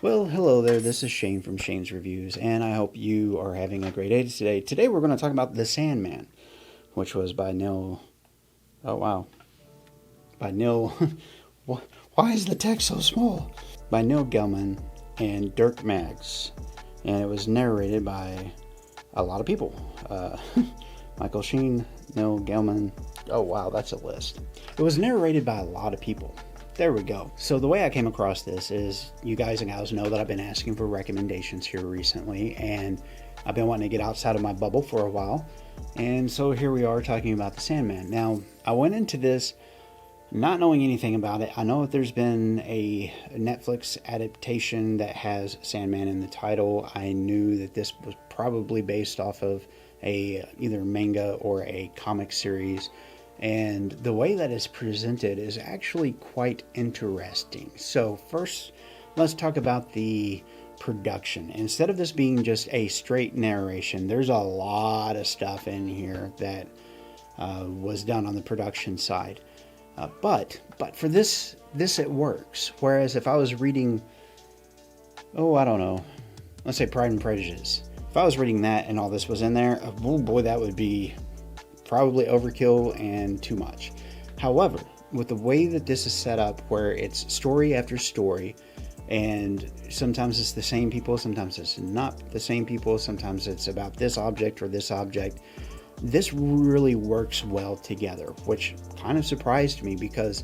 Well, hello there. This is Shane from Shane's Reviews, and I hope you are having a great day today. Today we're going to talk about The Sandman, which was by Neil. Oh, wow. By Neil. Why is the text so small? By Neil Gaiman and Dirk Maggs. And it was narrated by a lot of people. Michael Sheen, Neil Gaiman. Oh, wow, that's a list. It was narrated by a lot of people. There we go. So the way I came across this is you guys and gals know that I've been asking for recommendations here recently, and I've been wanting to get outside of my bubble for a while. And so here we are talking about The Sandman. Now, I went into this not knowing anything about it. I know that there's been a Netflix adaptation that has Sandman in the title. I knew that this was probably based off of a either manga or a comic series, and the way that it's presented is actually quite interesting. So first, let's talk about the production. Instead of this being just a straight narration, there's a lot of stuff in here that was done on the production side. But for this it works. Whereas if I was reading, I don't know, let's say Pride and Prejudice. If I was reading that and all this was in there, oh boy, that would be probably overkill and too much. However, with the way that this is set up, where it's story after story, and sometimes it's the same people, sometimes it's not the same people, sometimes it's about this object or this object, this really works well together, which kind of surprised me because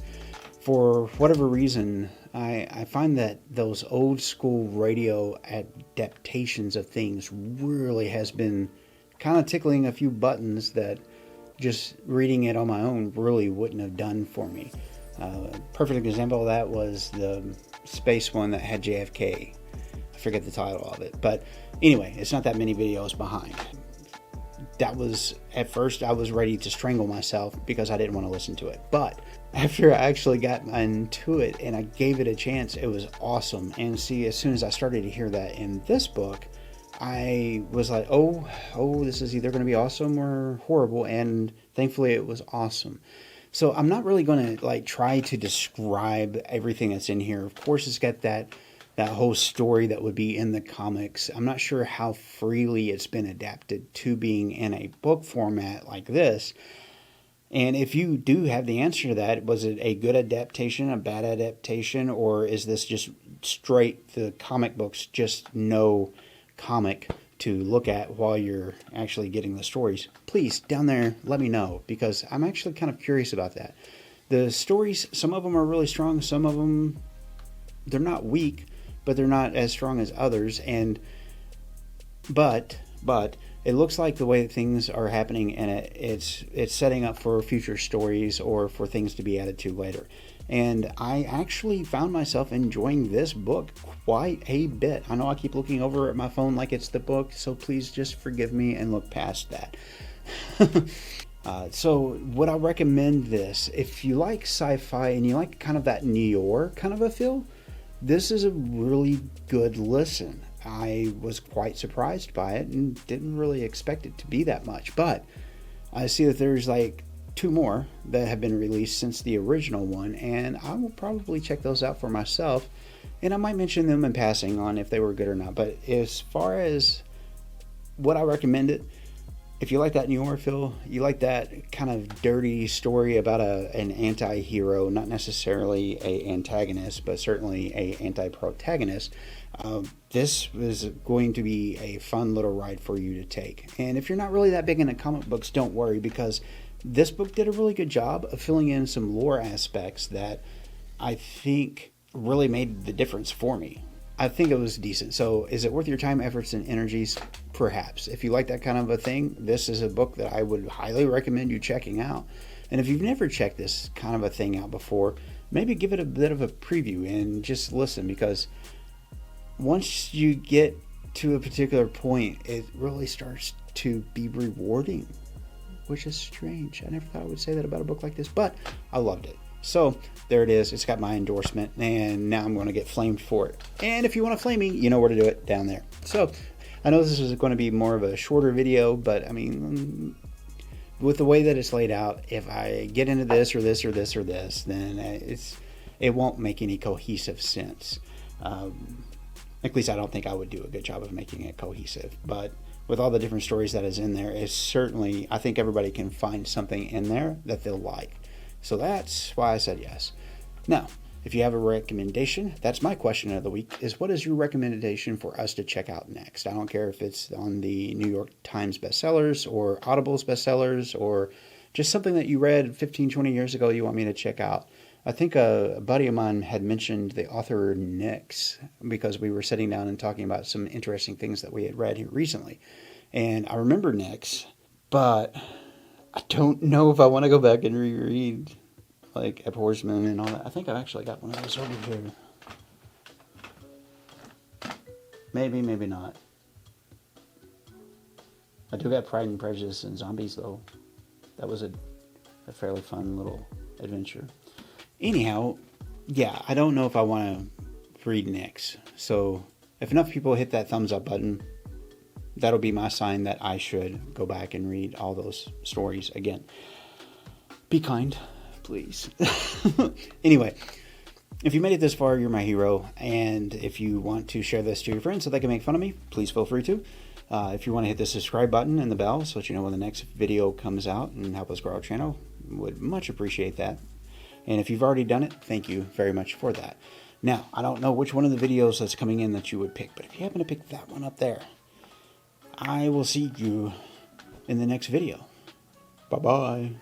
for whatever reason, I find that those old school radio adaptations of things really has been kind of tickling a few buttons that just reading it on my own really wouldn't have done for me. Perfect example of that was the space one that had JFK. I forget the title of it, but anyway, it's not that many videos behind. That was, at first, I was ready to strangle myself because I didn't want to listen to it. But after I actually got into it and I gave it a chance, it was awesome. And see, as soon as I started to hear that in this book, I was like, oh, this is either going to be awesome or horrible. And thankfully it was awesome. So I'm not really going to try to describe everything that's in here. Of course, it's got that whole story that would be in the comics. I'm not sure how freely it's been adapted to being in a book format like this. And if you do have the answer to that, was it a good adaptation, a bad adaptation, or is this just straight the comic books, just no comic to look at while you're actually getting the stories? Please, down there, let me know, because I'm actually kind of curious about that. The stories, some of them are really strong, some of them, they're not weak, but they're not as strong as others. And but it looks like the way that things are happening, and it's setting up for future stories or for things to be added to later. And I actually found myself enjoying this book quite a bit. I know I keep looking over at my phone like it's the book, so please just forgive me and look past that. So would I recommend this? If you like sci-fi and you like kind of that noir kind of a feel, this is a really good listen. I was quite surprised by it and didn't really expect it to be that much. But I see that there's two more that have been released since the original one, and I will probably check those out for myself. And I might mention them in passing on if they were good or not. But as far as what I recommend it, if you like that noir feel, you like that kind of dirty story about an anti-hero, not necessarily a antagonist, but certainly a anti-protagonist, this is going to be a fun little ride for you to take. And if you're not really that big into comic books, don't worry, because this book did a really good job of filling in some lore aspects that I think really made the difference for me. I think it was decent. So is it worth your time, efforts, and energies? Perhaps. If you like that kind of a thing, this is a book that I would highly recommend you checking out. And if you've never checked this kind of a thing out before, maybe give it a bit of a preview and just listen, because once you get to a particular point, it really starts to be rewarding, which is strange. I never thought I would say that about a book like this, but I loved it. So there it is. It's got my endorsement, and now I'm going to get flamed for it. And if you want to flame me, you know where to do it, down there. So I know this is going to be more of a shorter video, but I mean, with the way that it's laid out, if I get into this or this or this or this, then it won't make any cohesive sense. At least I don't think I would do a good job of making it cohesive. But with all the different stories that is in there, it's certainly, I think everybody can find something in there that they'll like. So that's why I said yes. Now, if you have a recommendation, that's my question of the week, is what is your recommendation for us to check out next? I don't care if it's on the New York Times bestsellers or Audible's bestsellers or just something that you read 15, 20 years ago you want me to check out. I think a buddy of mine had mentioned the author Nix because we were sitting down and talking about some interesting things that we had read here recently. And I remember Nix, but I don't know if I want to go back and reread like Ep Horseman and all that. I think I've actually got one of those over here. Maybe, maybe not. I do got Pride and Prejudice and Zombies, though. That was a fairly fun little adventure. Anyhow, yeah, I don't know if I want to read Nix. So if enough people hit that thumbs up button, that'll be my sign that I should go back and read all those stories again. Be kind, please. Anyway, if you made it this far, you're my hero. And if you want to share this to your friends so they can make fun of me, please feel free to. If you want to hit the subscribe button and the bell so that you know when the next video comes out and help us grow our channel, would much appreciate that. And if you've already done it, thank you very much for that. Now, I don't know which one of the videos that's coming in that you would pick, but if you happen to pick that one up there, I will see you in the next video. Bye-bye.